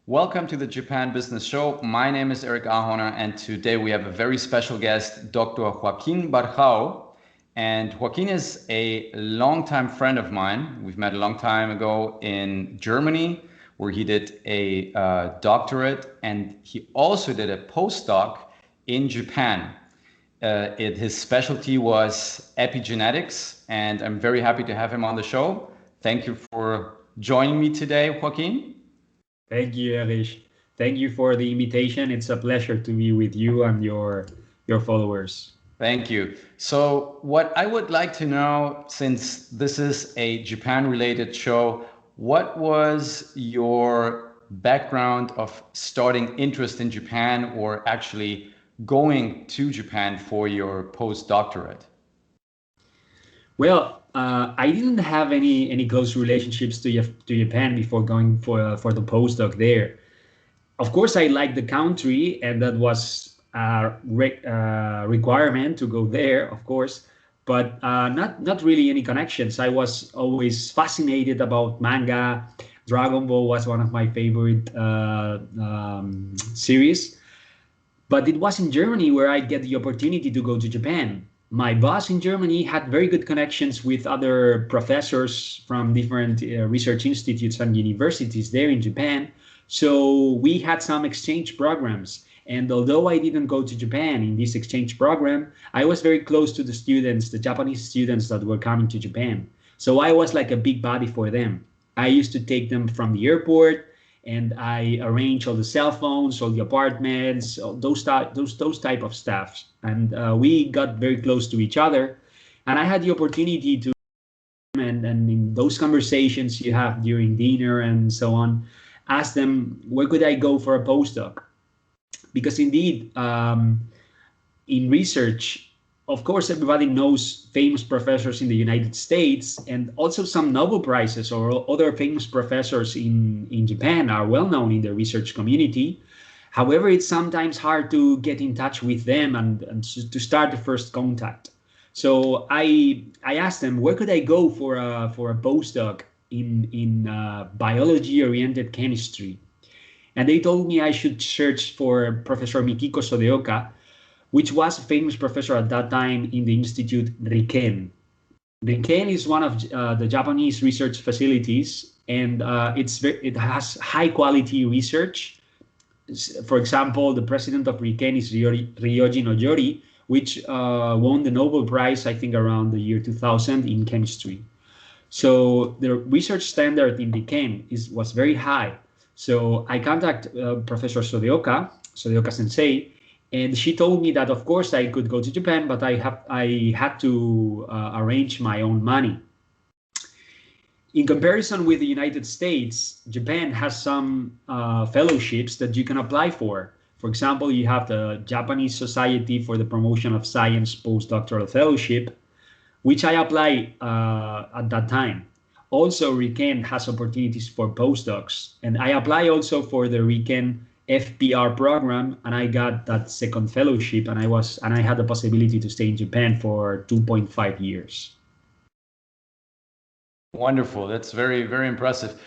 Welcome to the Japan Business Show. My name is Eric Ahorner, and today we have a very special guest, Dr. Joaquin Barjau. And Joaquin is a longtime friend of mine. We've met a long time ago in Germany, where he did a doctorate, and he also did a postdoc in Japan. His specialty was epigenetics, and I'm very happy to have him on the show. Thank you for joining me today, Joaquin. Thank you, Erich. Thank you for the invitation. It's a pleasure to be with you and your followers. Thank you. So what I would like to know, since this is a Japan-related show, what was your background of starting interest in Japan or actually going to Japan for your postdoctorate? Well, I didn't have any close relationships to Japan before going for the postdoc there. Of course, I liked the country, and that was a requirement to go there, of course, but not really any connections. I was always fascinated about manga. Dragon Ball was one of my favorite series, but it was in Germany where I get the opportunity to go to Japan. My boss in Germany had very good connections with other professors from different research institutes and universities there in Japan. So we had some exchange programs. And although I didn't go to Japan in this exchange program, I was very close to the students, the Japanese students that were coming to Japan. So I was like a big buddy for them. I used to take them from the airport, and I arrange all the cell phones, all the apartments, all those type of stuff. And we got very close to each other. And I had the opportunity to, and in those conversations you have during dinner and so on, ask them, where could I go for a postdoc? Because indeed, in research, of course, everybody knows famous professors in the United States, and also some Nobel Prizes or other famous professors in Japan are well known in the research community. However, it's sometimes hard to get in touch with them and to start the first contact. So I asked them, where could I go for a postdoc in biology-oriented chemistry? And they told me I should search for Professor Mikiko Sodeoka, which was a famous professor at that time in the Institute RIKEN. RIKEN is one of the Japanese research facilities, and it has high quality research. For example, the president of RIKEN is Ryoji Nojori, which won the Nobel Prize, I think, around the year 2000 in chemistry. So the research standard in RIKEN was very high. So I contact Professor Sodeoka Sensei, and she told me that, of course, I could go to Japan, but I had to arrange my own money. In comparison with the United States, Japan has some fellowships that you can apply for. For example, you have the Japanese Society for the Promotion of Science Postdoctoral Fellowship, which I applied at that time. Also, RIKEN has opportunities for postdocs, and I apply also for the RIKEN FPR program, and I got that second fellowship, and I had the possibility to stay in Japan for 2.5 years. Wonderful. That's very, very impressive.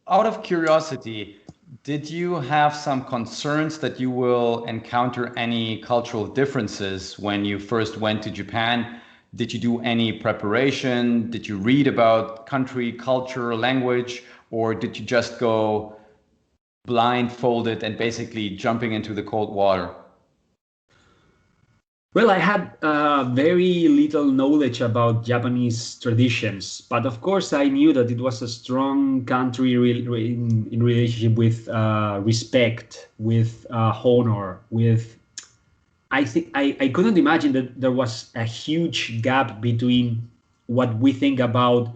Out of curiosity, did you have some concerns that you will encounter any cultural differences when you first went to Japan? Did you do any preparation? Did you read about country, culture, language, or did you just go blindfolded and basically jumping into the cold water? Well, I had very little knowledge about Japanese traditions, but of course I knew that it was a strong country in relationship with respect, with honor, with... I think I couldn't imagine that there was a huge gap between what we think about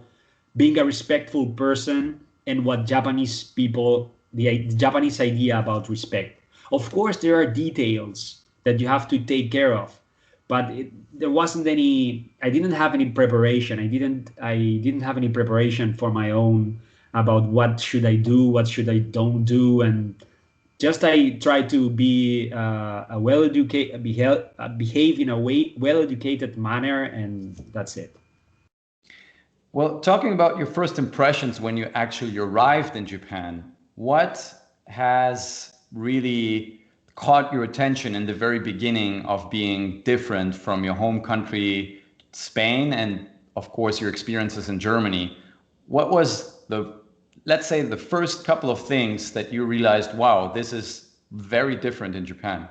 being a respectful person and what Japanese people, the Japanese idea about respect. Of course, there are details that you have to take care of, but there wasn't any. I didn't have any preparation. I didn't have any preparation for my own about what should I do, what should I don't do, and just I try to be a well-educated, behave in a well-educated manner, and that's it. Well, talking about your first impressions when you actually arrived in Japan, what has really caught your attention in the very beginning of being different from your home country, Spain, and of course your experiences in Germany? What was let's say, the first couple of things that you realized, wow, this is very different in Japan?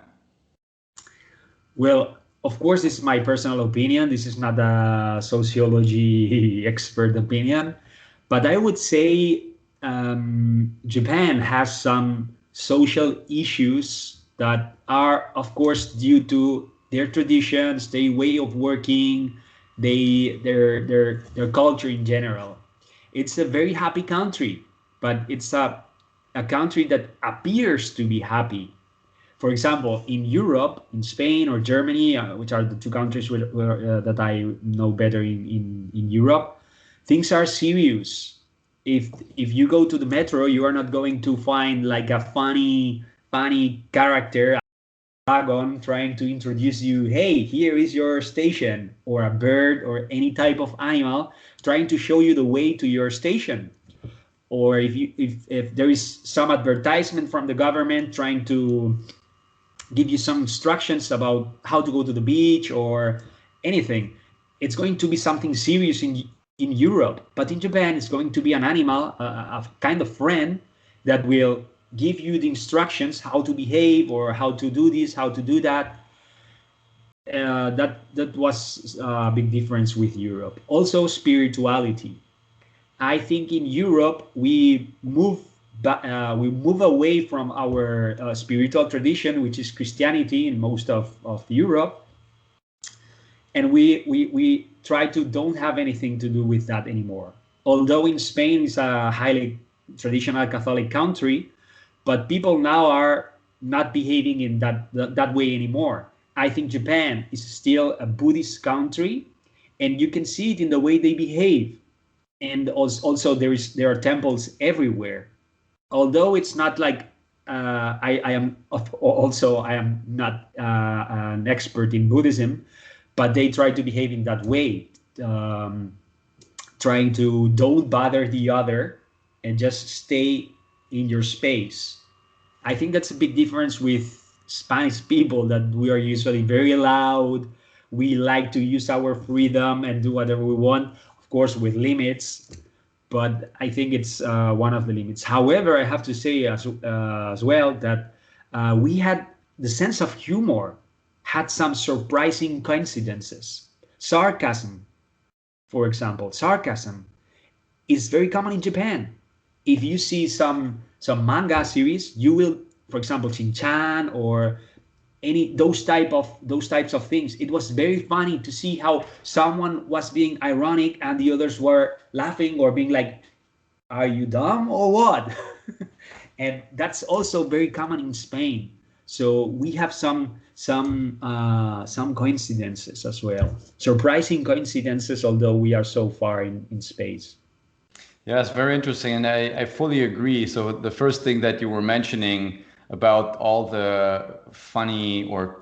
Well, of course, this is my personal opinion. This is not a sociology expert opinion, but I would say Japan has some social issues that are, of course, due to their traditions, their way of working, their culture in general. It's a very happy country, but it's a country that appears to be happy. For example, in Europe, in Spain or Germany, which are the two countries that I know better in Europe, things are serious. If you go to the metro, you are not going to find like a funny character wagon trying to introduce you, hey, here is your station, or a bird or any type of animal trying to show you the way to your station. Or if there is some advertisement from the government trying to give you some instructions about how to go to the beach or anything, it's going to be something serious in Europe. But in Japan, it's going to be an animal, a kind of friend that will give you the instructions how to behave or how to do this, how to do that. That was a big difference with Europe. Also, spirituality. I think in Europe we move away from our spiritual tradition, which is Christianity in most of Europe, and we try to don't have anything to do with that anymore. Although in Spain is a highly traditional Catholic country, but people now are not behaving in that way anymore. I think Japan is still a Buddhist country, and you can see it in the way they behave. And also there are temples everywhere. Although it's not like I am not an expert in Buddhism, but they try to behave in that way, trying to don't bother the other and just stay in your space. I think that's a big difference with Spanish people, that we are usually very loud. We like to use our freedom and do whatever we want, of course, with limits. But I think it's one of the limits. However, I have to say as well that we had the sense of humor, had some surprising coincidences. Sarcasm, for example, sarcasm is very common in Japan. If you see some manga series, you will, for example, Shin-chan or any those types of things. It was very funny to see how someone was being ironic and the others were laughing or being like, "Are you dumb or what?" And that's also very common in Spain. So we have some coincidences as well, surprising coincidences, although we are so far in space. Yeah, it's very interesting, and I fully agree. So the first thing that you were mentioning about all the funny or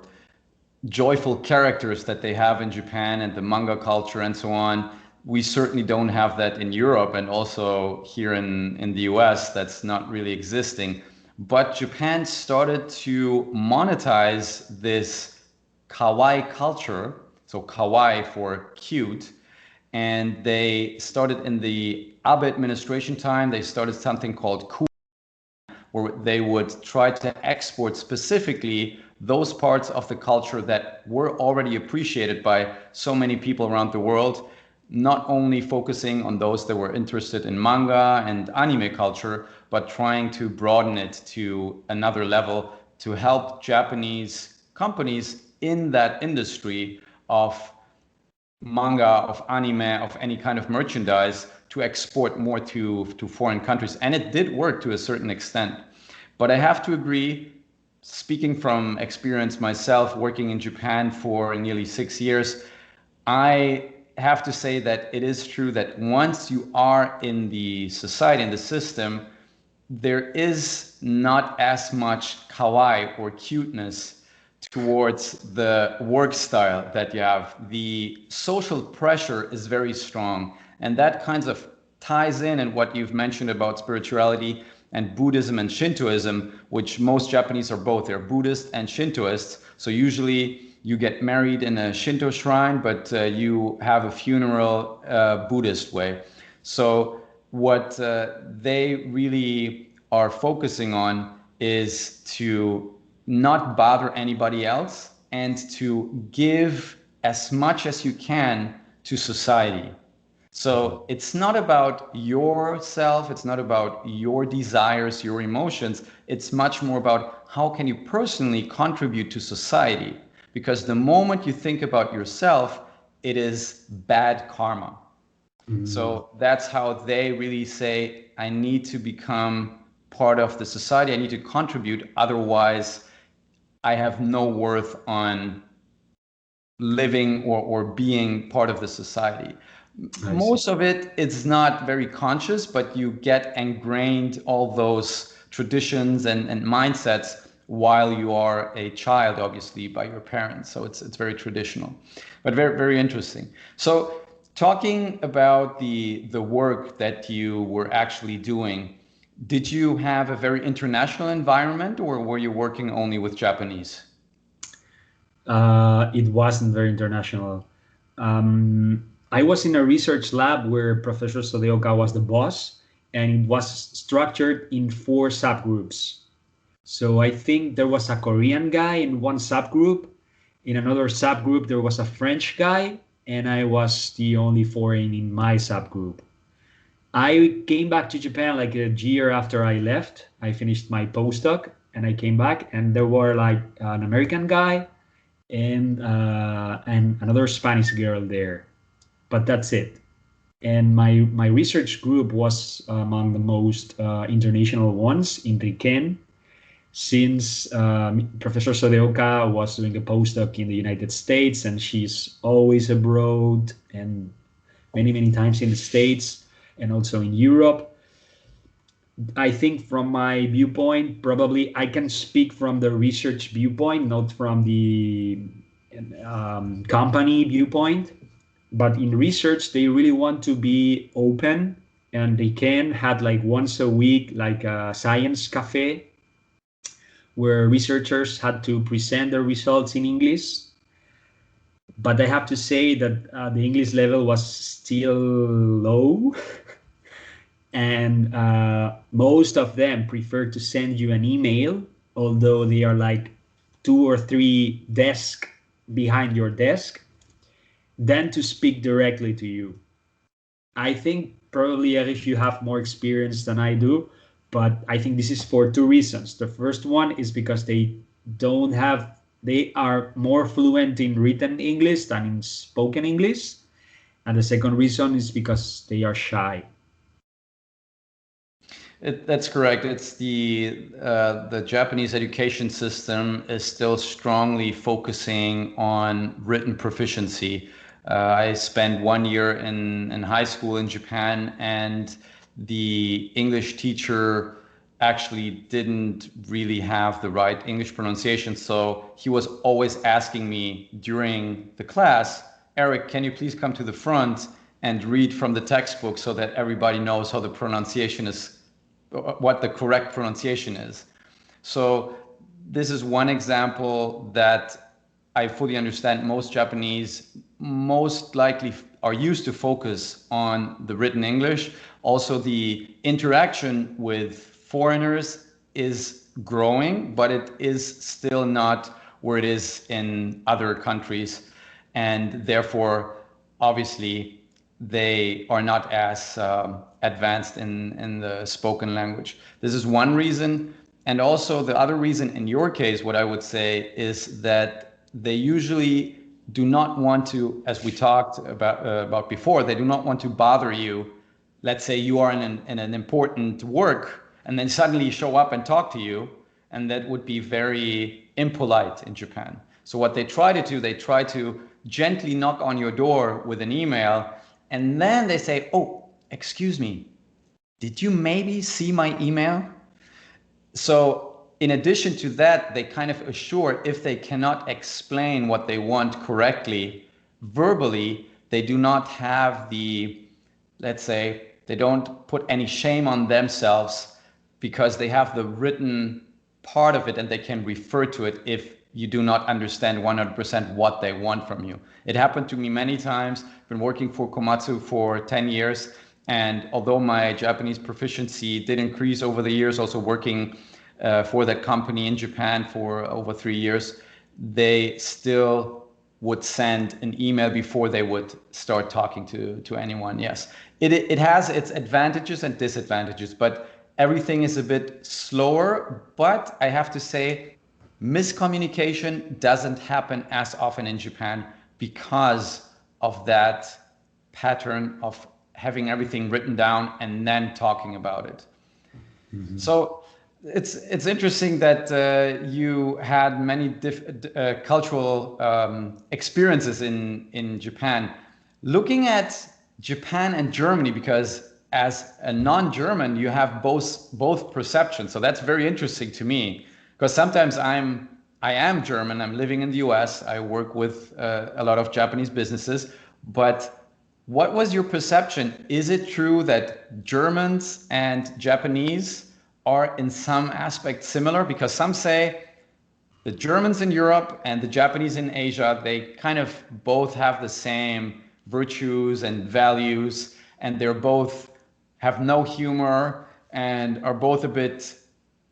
joyful characters that they have in Japan and the manga culture and so on, we certainly don't have that in Europe, and also here in the US, that's not really existing. But Japan started to monetize this kawaii culture, so kawaii for cute, and they started in the Abe administration time, they started something called where they would try to export specifically those parts of the culture that were already appreciated by so many people around the world, not only focusing on those that were interested in manga and anime culture, but trying to broaden it to another level to help Japanese companies in that industry of manga, of anime, of any kind of merchandise to export more to foreign countries. And it did work to a certain extent. But I have to agree, speaking from experience myself, working in Japan for nearly 6 years, I have to say that it is true that once you are in the society, in the system, there is not as much kawaii or cuteness towards the work style that you have. The social pressure is very strong, and that kind of ties in what you've mentioned about spirituality. and Buddhism and Shintoism, which most Japanese are both. They're Buddhist and Shintoists. So usually you get married in a Shinto shrine, but you have a funeral Buddhist way. So what they really are focusing on is to not bother anybody else and to give as much as you can to society. So it's not about yourself, it's not about your desires, your emotions. It's much more about how can you personally contribute to society? Because the moment you think about yourself, it is bad karma. So that's how they really say, I need to become part of the society, I need to contribute, otherwise I have no worth on living or being part of the society. Most of it, it's not very conscious, but you get ingrained all those traditions and mindsets while you are a child, obviously, by your parents. So it's very traditional, but very, very interesting. So talking about the work that you were actually doing, did you have a very international environment, or were you working only with Japanese? It wasn't very international. I was in a research lab where Professor Sodeoka was the boss, and it was structured in 4 subgroups. So I think there was a Korean guy in one subgroup. In another subgroup, there was a French guy, and I was the only foreign in my subgroup. I came back to Japan like a year after I left. I finished my postdoc, and I came back, and there were like an American guy and another Spanish girl there, but that's it. And my research group was among the most international ones in Riken, since Professor Sodeoka was doing a postdoc in the United States, and she's always abroad and many times in the States and also in Europe. I think from my viewpoint, probably I can speak from the research viewpoint, not from the company viewpoint. But in research, they really want to be open, and they can have like once a week, like a science cafe where researchers had to present their results in English. But I have to say that the English level was still low. And most of them prefer to send you an email, although they are like 2 or 3 desks behind your desk, than to speak directly to you. I think probably if you have more experience than I do, but I think this is for 2 reasons. The first one is because they are more fluent in written English than in spoken English. And the second reason is because they are shy. That's correct. It's the Japanese education system is still strongly focusing on written proficiency. I spent 1 year in high school in Japan, and the English teacher actually didn't really have the right English pronunciation. So he was always asking me during the class, Eric, can you please come to the front and read from the textbook so that everybody knows how the pronunciation is, what the correct pronunciation is. So this is one example that I fully understand. Most Japanese most likely are used to focus on the written English. Also, the interaction with foreigners is growing, but it is still not where it is in other countries. And therefore, obviously, they are not as advanced in the spoken language. This is one reason. And also the other reason in your case, what I would say is that they usually do not want to, as we talked about before, they do not want to bother you. Let's say you are in an important work and then suddenly show up and talk to you, and that would be very impolite in Japan. So what they try to do, they try to gently knock on your door with an email, and then they say, oh, excuse me, did you maybe see my email? So in addition to that, they kind of assure if they cannot explain what they want correctly verbally, they do not have the, let's say, they don't put any shame on themselves because they have the written part of it and they can refer to it if you do not understand 100% what they want from you. It happened to me many times. I've been working for Komatsu for 10 years. And although my Japanese proficiency did increase over the years, also working for that company in Japan for over 3 years, they still would send an email before they would start talking to anyone. Yes, it has its advantages and disadvantages, but everything is a bit slower. But I have to say, miscommunication doesn't happen as often in Japan because of that pattern of having everything written down and then talking about it. Mm-hmm. So it's interesting that you had many cultural experiences in Japan. Looking at Japan and Germany, because as a non-German, you have both perceptions. So that's very interesting to me, because sometimes I am German. I'm living in the US. I work with a lot of Japanese businesses. But what was your perception? Is it true that Germans and Japanese are in some aspects similar? Because some say the Germans in Europe and the Japanese in Asia, they kind of both have the same virtues and values, and they're both have no humor and are both a bit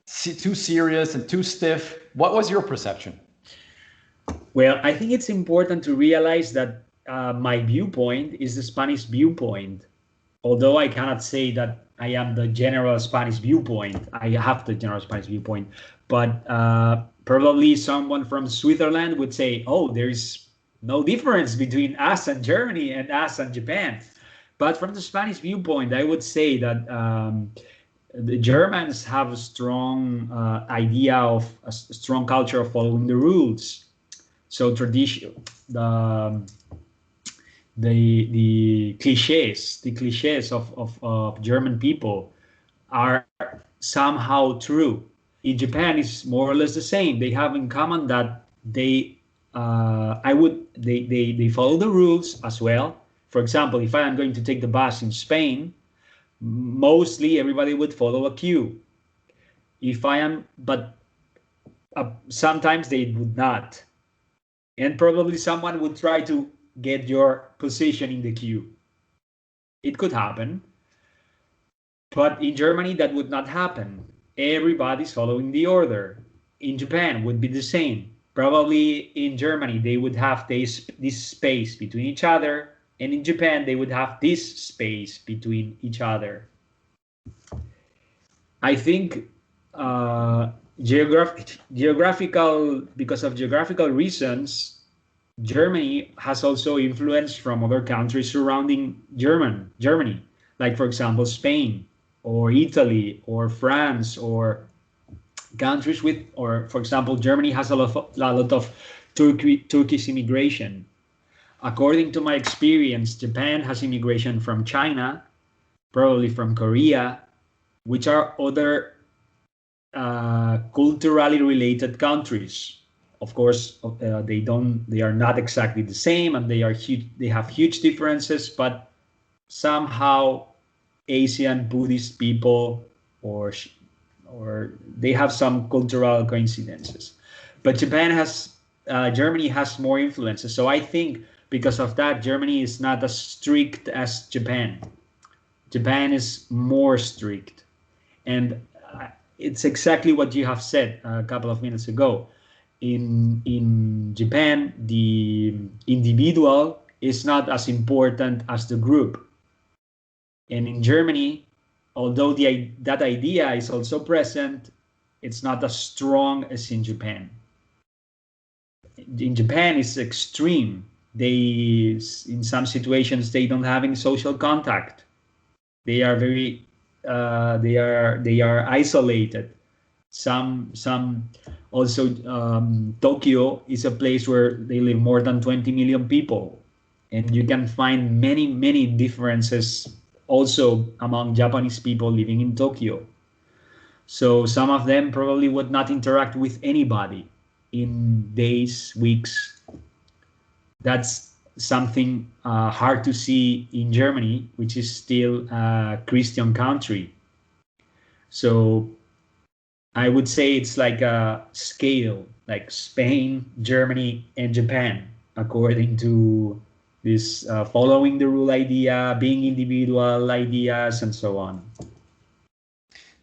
too serious and too stiff. What was your perception? Well, I think it's important to realize that my viewpoint is the Spanish viewpoint. Although I cannot say that I am the general Spanish viewpoint, I have the general Spanish viewpoint, but probably someone from Switzerland would say, oh, there's no difference between us and Germany and us and Japan. But from the Spanish viewpoint, I would say that the Germans have a strong idea of a strong culture of following the rules. So tradition, the cliches of German people are somehow true. In Japan, it's more or less the same. They have in common that they follow the rules as well. For example, if I am going to take the bus in Spain, mostly everybody would follow a queue. But sometimes they would not, and probably someone would try to get your position in the queue. It could happen, but in Germany that would not happen. Everybody's following the order. In Japan would be the same. Probably in Germany they would have this space between each other, and in Japan they would have this space between each other. I think because of geographical reasons, Germany has also influence from other countries surrounding Germany, like for example Spain or Italy or France, or countries with, or for example Germany has a lot of Turkish immigration. According to my experience, Japan has immigration from China, probably from Korea, which are other culturally related countries. Of course, they are not exactly the same, and they have huge differences, but somehow Asian Buddhist people or they have some cultural coincidences. But Germany has more influences. So I think because of that, Germany is not as strict as Japan. Japan is more strict. And it's exactly what you have said a couple of minutes ago. In Japan, the individual is not as important as the group. And in Germany, although that idea is also present, it's not as strong as in Japan. In Japan, it's extreme. In some situations, they don't have any social contact. They are very, they are isolated. Some also Tokyo is a place where they live more than 20 million people, and you can find many differences also among Japanese people living in Tokyo. So some of them probably would not interact with anybody in days, weeks. That's something hard to see in Germany, which is still a Christian country. So I would say it's like a scale, like Spain, Germany, and Japan, according to this following the rule idea, being individual ideas, and so on.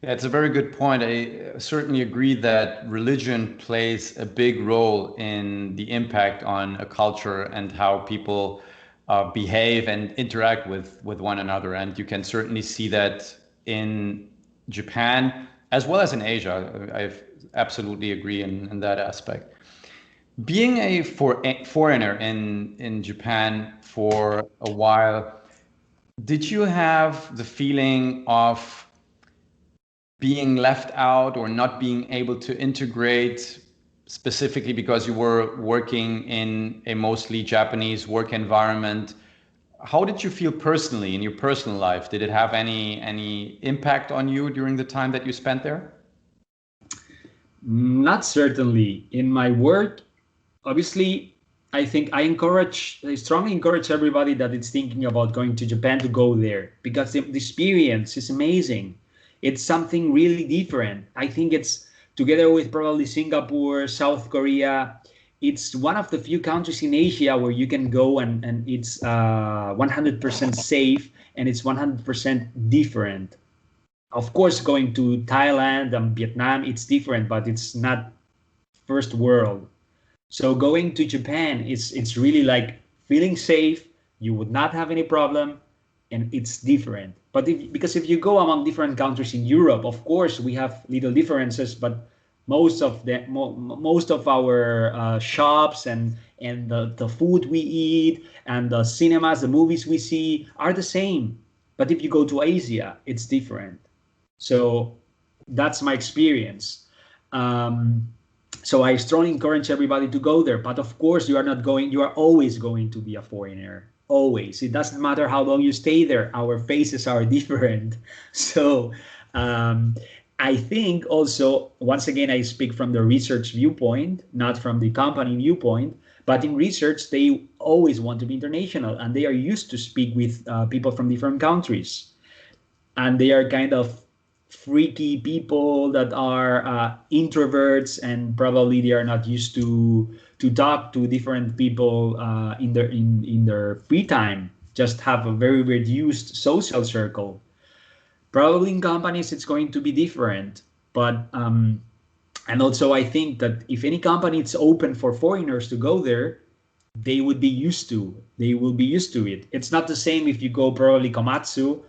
Yeah, it's a very good point. I certainly agree that religion plays a big role in the impact on a culture and how people behave and interact with one another. And you can certainly see that in Japan as well as in Asia. I absolutely agree in that aspect. Being a foreigner in Japan for a while, did you have the feeling of being left out or not being able to integrate, specifically because you were working in a mostly Japanese work environment? How did you feel personally in your personal life? Did it have any impact on you during the time that you spent there? Not certainly. In my work, obviously, I think I strongly encourage everybody that is thinking about going to Japan to go there because the experience is amazing. It's something really different. I think it's together with probably Singapore, South Korea. It's one of the few countries in Asia where you can go and it's 100% safe and it's 100% different. Of course, going to Thailand and Vietnam, it's different, but it's not first world. So going to Japan, it's really like feeling safe. You would not have any problem, and it's different. But because if you go among different countries in Europe, of course we have little differences, but most of our shops and the food we eat and the cinemas, the movies we see are the same. But if you go to Asia, it's different. So that's my experience. Um, so I strongly encourage everybody to go there. But of course, you are always going to be a foreigner. Always. It doesn't matter how long you stay there. Our faces are different. So um, I think also, once again, I speak from the research viewpoint, not from the company viewpoint. But in research, they always want to be international and they are used to speak with people from different countries. And they are kind of freaky people that are introverts and probably they are not used to talk to different people in their free time, just have a very reduced social circle. Probably in companies it's going to be different, but and also I think that if any company is open for foreigners to go there, they will be used to it. It's not the same if you go, probably Komatsu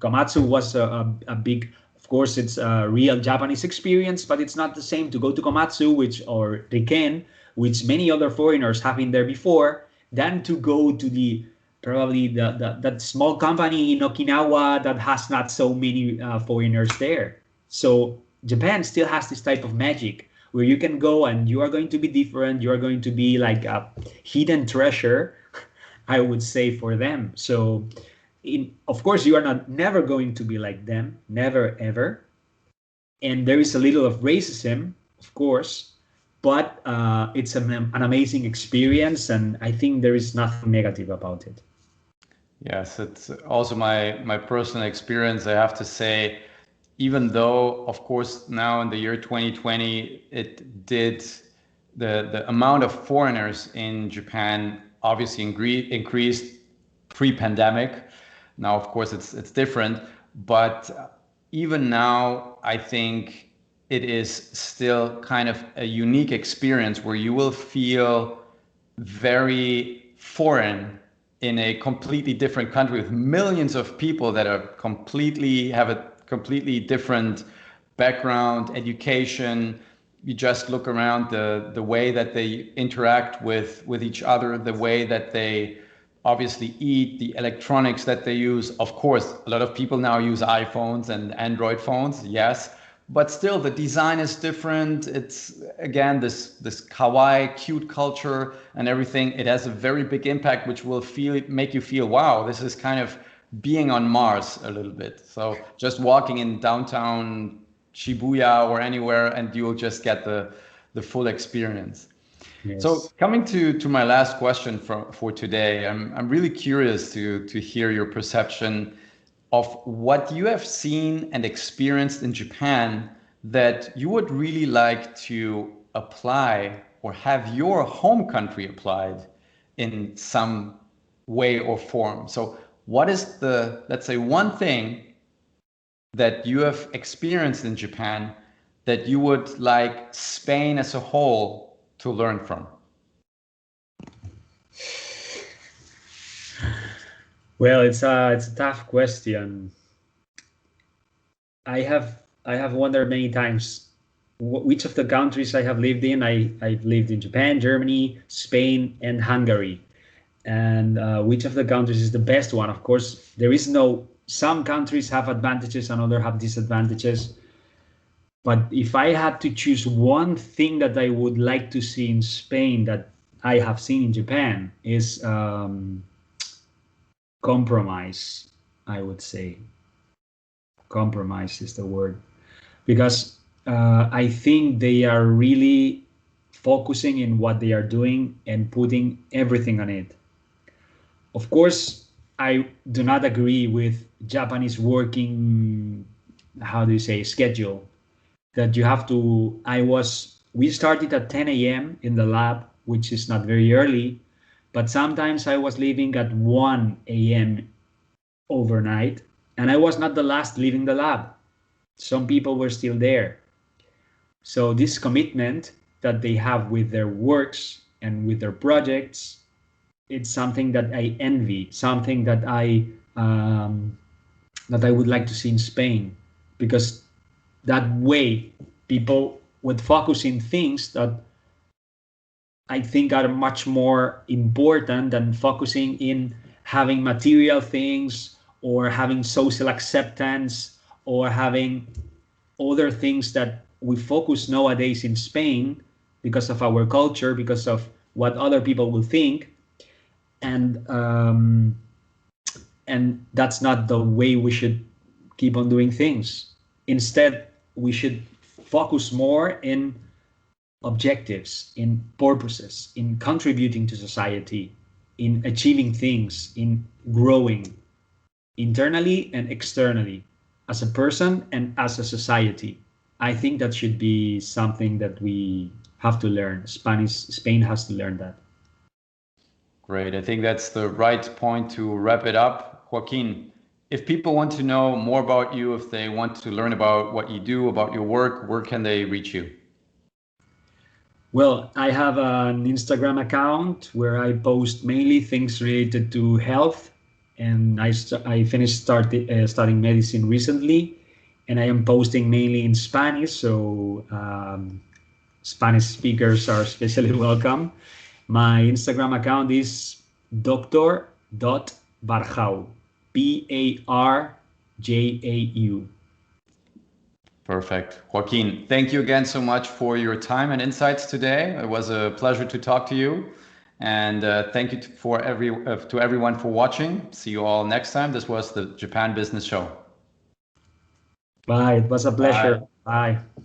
was a big, of course it's a real Japanese experience, but it's not the same to go to Komatsu, or Riken, which many other foreigners have been there before, than to go to the probably that small company in Okinawa that has not so many foreigners there. So Japan still has this type of magic where you can go and you are going to be different. You are going to be like a hidden treasure, I would say, for them. So of course, you are not never going to be like them, never ever. And there is a little of racism, of course, but it's an amazing experience, and I think there is nothing negative about it. Yes, it's also my personal experience. I have to say, even though, of course, now in the year 2020, it did the amount of foreigners in Japan obviously increased pre-pandemic. Now, of course, it's different, but even now, I think it is still kind of a unique experience where you will feel very foreign in a completely different country with millions of people that are have a completely different background, education. You just look around the way that they interact with each other, the way that they obviously eat, the electronics that they use. Of course, a lot of people now use iPhones and Android phones, yes, but still the design is different. It's again this kawaii, cute culture and everything. It has a very big impact, which will make you feel, wow, this is kind of being on Mars a little bit. So just walking in downtown Shibuya or anywhere, and you'll just get the full experience. So Yes. coming to my last question for today, I'm really curious to hear your perception of what you have seen and experienced in Japan that you would really like to apply or have your home country applied in some way or form. So what is the, let's say, one thing that you have experienced in Japan that you would like Spain as a whole to learn from? Well, it's a tough question. I have wondered many times which of the countries I have lived in. I've lived in Japan, Germany, Spain, and Hungary. And which of the countries is the best one? Of course, there is no, some countries have advantages and others have disadvantages. But if I had to choose one thing that I would like to see in Spain that I have seen in Japan is compromise, I would say. Compromise is the word. Because I think they are really focusing in what they are doing and putting everything on it. Of course, I do not agree with Japanese working, how do you say, schedule, that you have to, we started at 10 a.m. in the lab, which is not very early, but sometimes I was leaving at 1 a.m. overnight, and I was not the last leaving the lab. Some people were still there. So this commitment that they have with their works and with their projects, it's something that I envy, something that I would like to see in Spain, because that way people would focus in things that I think are much more important than focusing in having material things or having social acceptance or having other things that we focus nowadays in Spain because of our culture, because of what other people will think. And that's not the way we should keep on doing things. Instead, we should focus more in objectives, in purposes, in contributing to society, in achieving things, in growing internally and externally as a person and as a society. I think that should be something that we have to learn. Spain has to learn that. Great. I think that's the right point to wrap it up. Joaquin, if people want to know more about you, if they want to learn about what you do, about your work, where can they reach you? Well, I have an Instagram account where I post mainly things related to health, and I finished studying medicine recently, and I am posting mainly in Spanish, so Spanish speakers are especially welcome. My Instagram account is dr.barjau, Barjau. Perfect. Joaquin, thank you again so much for your time and insights today. It was a pleasure to talk to you. And thank you to everyone for watching. See you all next time. This was the Japan Business Show. Bye. It was a pleasure. Bye. Bye.